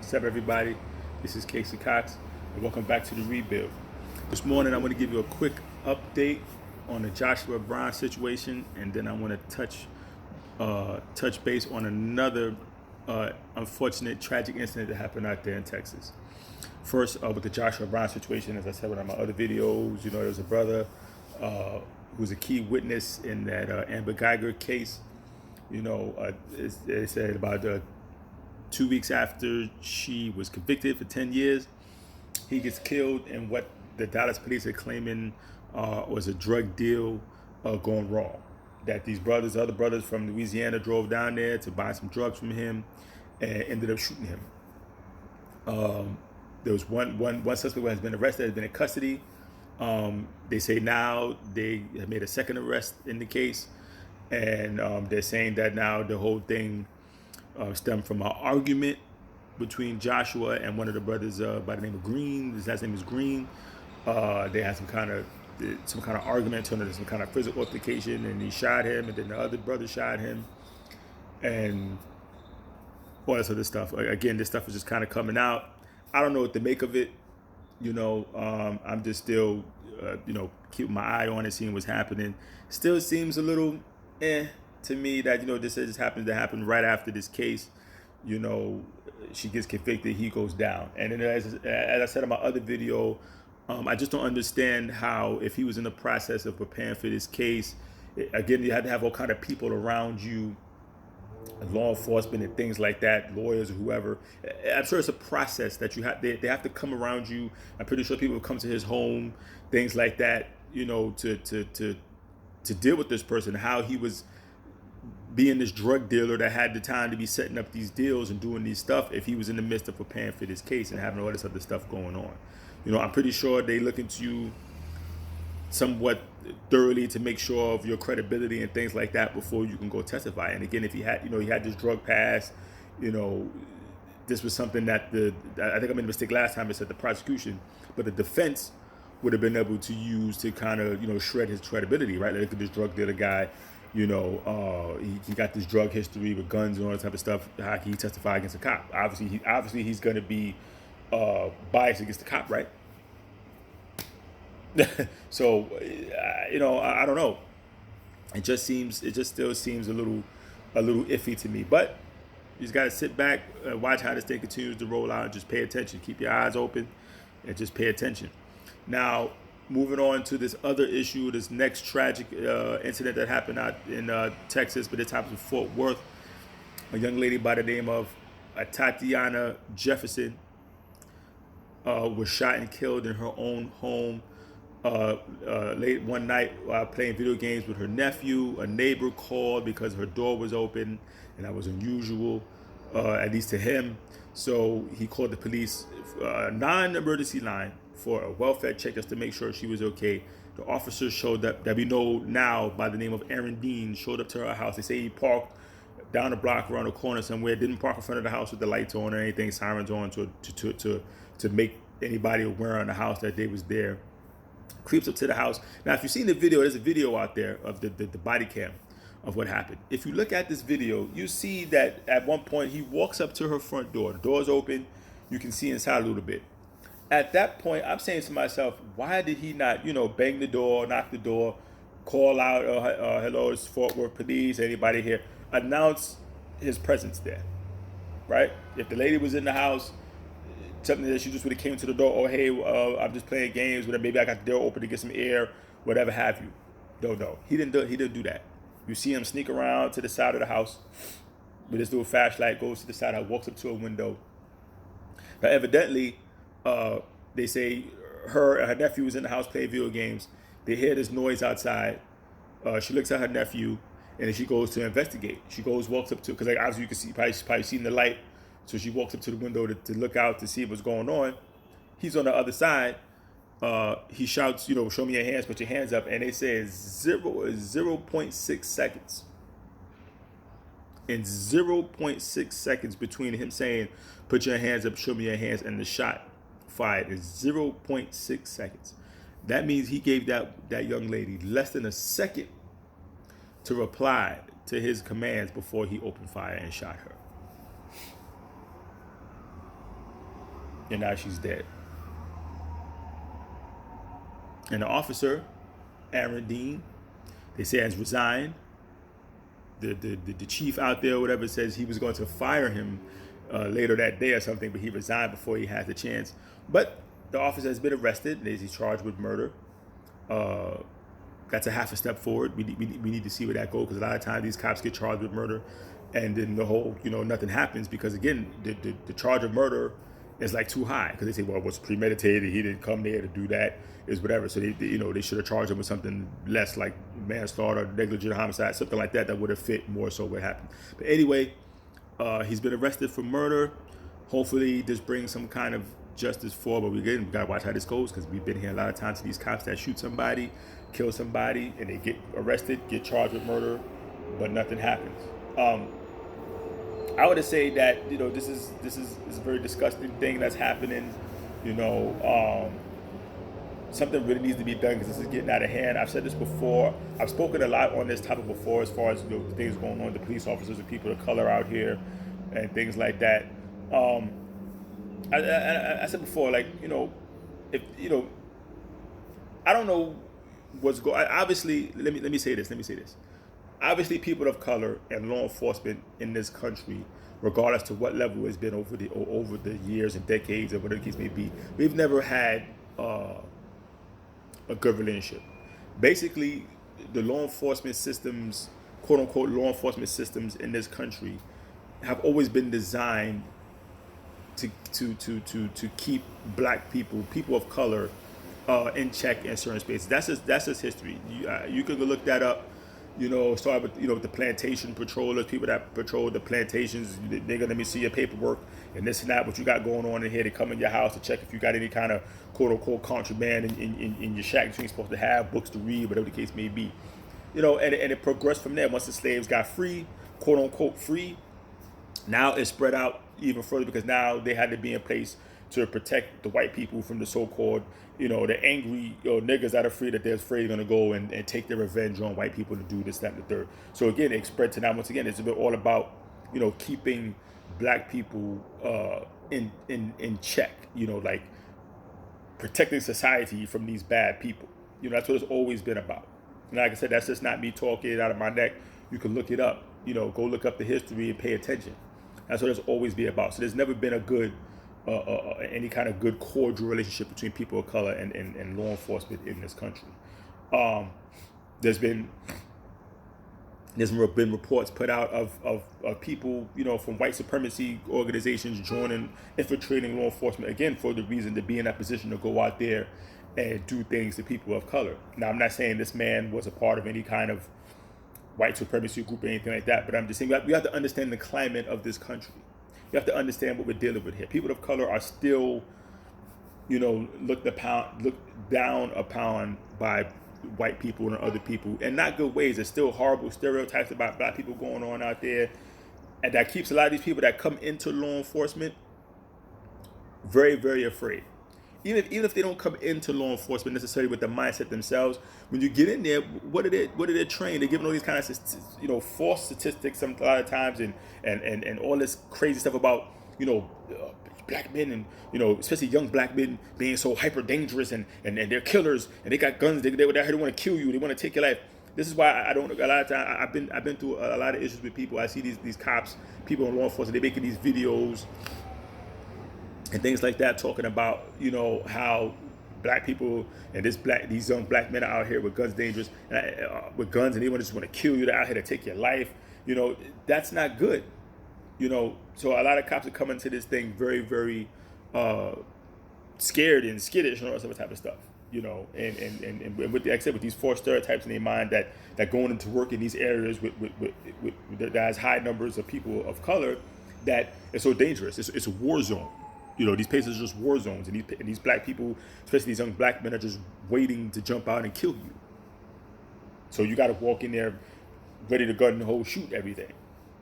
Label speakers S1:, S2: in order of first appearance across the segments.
S1: What's up, everybody? This is Casey Cox, and welcome back to the Rebuild. This morning, I want to give you a quick update on the Joshua Brown situation, and then I want to touch base on another unfortunate, tragic incident that happened out there in Texas. First, with the Joshua Brown situation, as I said in one of my other videos, there was a brother who was a key witness in that Amber Guyger case. They said about 2 weeks after she was convicted for 10 years, he gets killed in what the Dallas police are claiming was a drug deal gone wrong. That these other brothers from Louisiana, drove down there to buy some drugs from him and ended up shooting him. There was one suspect who has been arrested, has been in custody. They say now they have made a second arrest in the case, and they're saying that now the whole thing stemmed from an argument between Joshua and one of the brothers by the name of Green. His last name is Green. They had some kind of argument, turned into some kind of physical altercation, and he shot him, and then the other brother shot him, and all this other stuff. Again, this stuff is just kind of coming out. I don't know what to make of it. I'm just still, keeping my eye on it, seeing what's happening. Still seems a little to me that, this just happens to happen right after this case. She gets convicted, he goes down. And then as I said in my other video, I just don't understand how, if he was in the process of preparing for this case, again, you had to have all kind of people around you, law enforcement and things like that, lawyers or whoever. I'm sure it's a process that you have. They have to come around you. I'm pretty sure people come to his home, things like that, to deal with this person, how he was being this drug dealer that had the time to be setting up these deals and doing these stuff, if he was in the midst of preparing for this case and having all this other stuff going on. I'm pretty sure they look into you somewhat thoroughly to make sure of your credibility and things like that before you can go testify. And again, if he had this drug pass, this was something that I think I made a mistake last time. It said the prosecution, but the defense would have been able to use to kind of shred his credibility, right? Like, look at this drug dealer guy. He got this drug history with guns and all that type of stuff. How can he testify against a cop? Obviously he's going to be biased against the cop, right? So, I don't know. It just still seems a little iffy to me. But you just got to sit back, watch how this thing continues to roll out, and just pay attention. Keep your eyes open, and just pay attention. Now, moving on to this other issue, this next tragic incident that happened out in Texas, but this happens in Fort Worth. A young lady by the name of Atatiana Jefferson was shot and killed in her own home late one night while playing video games with her nephew. A neighbor called because her door was open, and that was unusual, at least to him. So he called the police, non-emergency line, for a welfare check just to make sure she was okay. The officers showed up, that we know now by the name of Aron Dean, showed up to her house. They say he parked down the block around the corner somewhere, didn't park in front of the house with the lights on or anything, sirens on, to make anybody aware in the house that they was there. Creeps up to the house. Now, if you've seen the video, there's a video out there of the body cam of what happened. If you look at this video, you see that at one point he walks up to her front door. The door's open. You can see inside a little bit. At that point, I'm saying to myself, why did he not, bang the door, knock the door, call out, hello, it's Fort Worth Police, anybody here? Announce his presence there, right? If the lady was in the house, something that she just would have came to the door, oh, hey, I'm just playing games, whatever, maybe I got the door open to get some air, whatever have you. No. He didn't do that. You see him sneak around to the side of the house with his little flashlight, goes to the side, walks up to a window. Now, evidently, they say her nephew was in the house playing video games. They hear this noise outside. She looks at her nephew, and then she goes to investigate. She walks up to, because obviously you can see, probably seen the light. So she walks up to the window to look out to see what's going on. He's on the other side. He shouts, show me your hands, put your hands up. And they say 0.6 seconds. In 0.6 seconds between him saying, put your hands up, show me your hands, and the shot fired is 0.6 seconds. That means he gave that young lady less than a second to reply to his commands before he opened fire and shot her. and now she's dead. And the officer, Aron Dean, they say has resigned. The chief out there, or whatever, says he was going to fire him later that day or something, but he resigned before he had the chance. But the officer has been arrested. He's charged with murder. That's a half a step forward. We need to see where that goes, because a lot of times these cops get charged with murder, and then the whole, nothing happens, because again, the charge of murder is like too high, because they say, well, it was premeditated, he didn't come there to do that, is whatever. So they should have charged him with something less, like manslaughter, negligent homicide, something like that would have fit more so what happened. But anyway, he's been arrested for murder. Hopefully this brings some kind of justice for, but we gotta watch how this goes, because we've been here a lot of times, these cops that shoot somebody, kill somebody, and they get arrested, get charged with murder, but nothing happens. I would say that this is a very disgusting thing that's happening. Something really needs to be done, because this is getting out of hand. I've said this before. I've spoken a lot on this topic before, as far as the things going on with the police officers and people of color out here and things like that. I said before, like, if I don't know what's going. Obviously, let me say this. Obviously, people of color and law enforcement in this country, regardless to what level it's been over the years and decades, or whatever the case may be, we've never had a good relationship. Basically, the law enforcement systems, quote unquote, law enforcement systems in this country, have always been designed to keep black people of color in check in certain spaces. That's just history. You can go look that up. Start with with the plantation patrollers, people that patrol the plantations. They're gonna let me see your paperwork and this and that, what you got going on in here. They come in your house to check if you got any kind of quote unquote contraband in your shack that you're supposed to have, books to read, whatever the case may be. And it progressed from there. Once the slaves got free, quote unquote free, now it spread out even further, because now they had to be in place to protect the white people from the so-called, the angry niggas that are free, that they're afraid going to go and take their revenge on white people to do this, that, and the third. So again, it spread to now, once again, it's all about, keeping black people in check, like protecting society from these bad people. That's what it's always been about. And like I said, that's just not me talking it out of my neck. You can look it up, go look up the history and pay attention. That's what it's always been about. So there's never been a good any kind of good cordial relationship between people of color and law enforcement in this country. There's been reports put out of people, from white supremacy organizations infiltrating law enforcement, again, for the reason to be in that position to go out there and do things to people of color. Now, I'm not saying this man was a part of any kind of white supremacy group or anything like that, but I'm just saying we have to understand the climate of this country. You have to understand what we're dealing with here. People of color are still, looked down upon by white people and other people, and not good ways. There's still horrible stereotypes about black people going on out there, and that keeps a lot of these people that come into law enforcement very, very afraid. Even if they don't come into law enforcement necessarily with the mindset themselves, when you get in there, what are they trained? They're giving all these kind of false statistics a lot of times, and all this crazy stuff about black men, and especially young black men being so hyper dangerous, and they're killers, and they got guns. They want to kill you. They want to take your life. This is why I don't. A lot of times I've been through a lot of issues with people. I see these cops, people in law enforcement. They're making these videos and things like that, talking about how black people and these young black men are out here with guns, dangerous, with guns, and they just want to kill you. They're out here to take your life. That's not good. So a lot of cops are coming to this thing very, very scared and skittish and all that type of stuff. And with like I said, with these false stereotypes in their mind that going into work in these areas with that has high numbers of people of color, that it's so dangerous. It's a war zone. These places are just war zones, and these black people, especially these young black men, are just waiting to jump out and kill you. So you got to walk in there ready to gun and hold, shoot everything.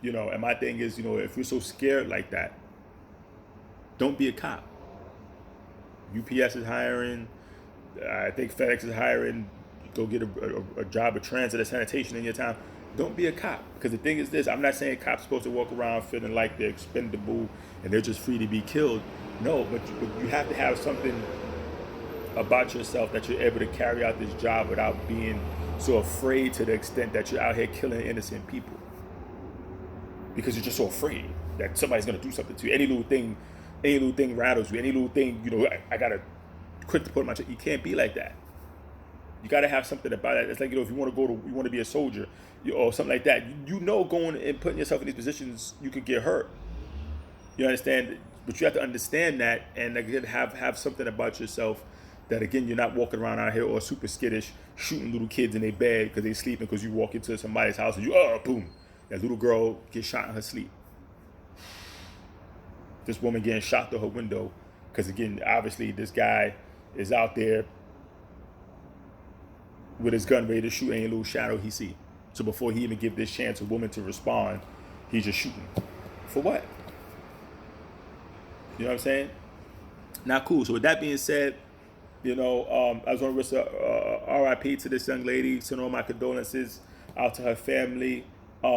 S1: And my thing is, if you're so scared like that, don't be a cop. UPS is hiring. I think FedEx is hiring. Go get a job of transit or sanitation in your town. Don't be a cop. Because the thing is this, I'm not saying cops are supposed to walk around feeling like they're expendable and they're just free to be killed. No, but you have to have something about yourself that you're able to carry out this job without being so afraid to the extent that you're out here killing innocent people because you're just so afraid that somebody's gonna do something to you. Any little thing rattles you. Any little thing, I gotta quick to put my. You can't be like that. You gotta have something about it. It's like if you want to be a soldier, or something like that. Going and putting yourself in these positions, you could get hurt. You understand? But you have to understand that, and again, have something about yourself that again you're not walking around out here all super skittish, shooting little kids in their bed because they're sleeping because you walk into somebody's house and boom, that little girl gets shot in her sleep. This woman getting shot through her window because again, obviously this guy is out there with his gun ready to shoot any little shadow he see. So before he even give this chance a woman to respond, he's just shooting. For what? You know what I'm saying? Not cool. So with that being said, I was going to wish RIP to this young lady, send all my condolences out to her family. I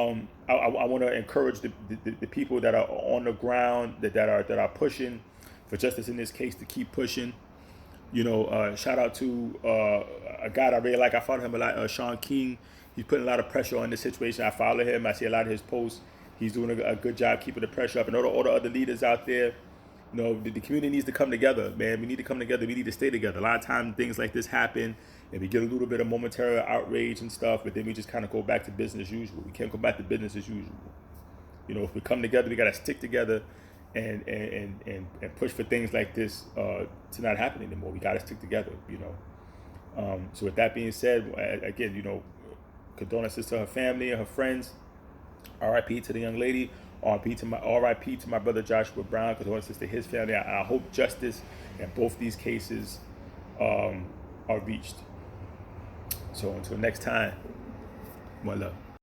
S1: want to encourage the people that are on the ground, that are pushing for justice in this case, to keep pushing. Shout out to a guy I really like. I follow him a lot, Sean King. He's putting a lot of pressure on this situation. I follow him. I see a lot of his posts. He's doing a good job keeping the pressure up. And all the other leaders out there, the community needs to come together, man. We need to come together. We need to stay together. A lot of times things like this happen, and we get a little bit of momentary outrage and stuff, but then we just kind of go back to business as usual. We can't go back to business as usual. If we come together, we got to stick together and push for things like this to not happen anymore. We got to stick together, So with that being said, again, condolences to her family and her friends. RIP to the young lady. RIP to my brother Joshua Brown. Condolences to his family. I hope justice in both these cases are reached. So until next time, one love.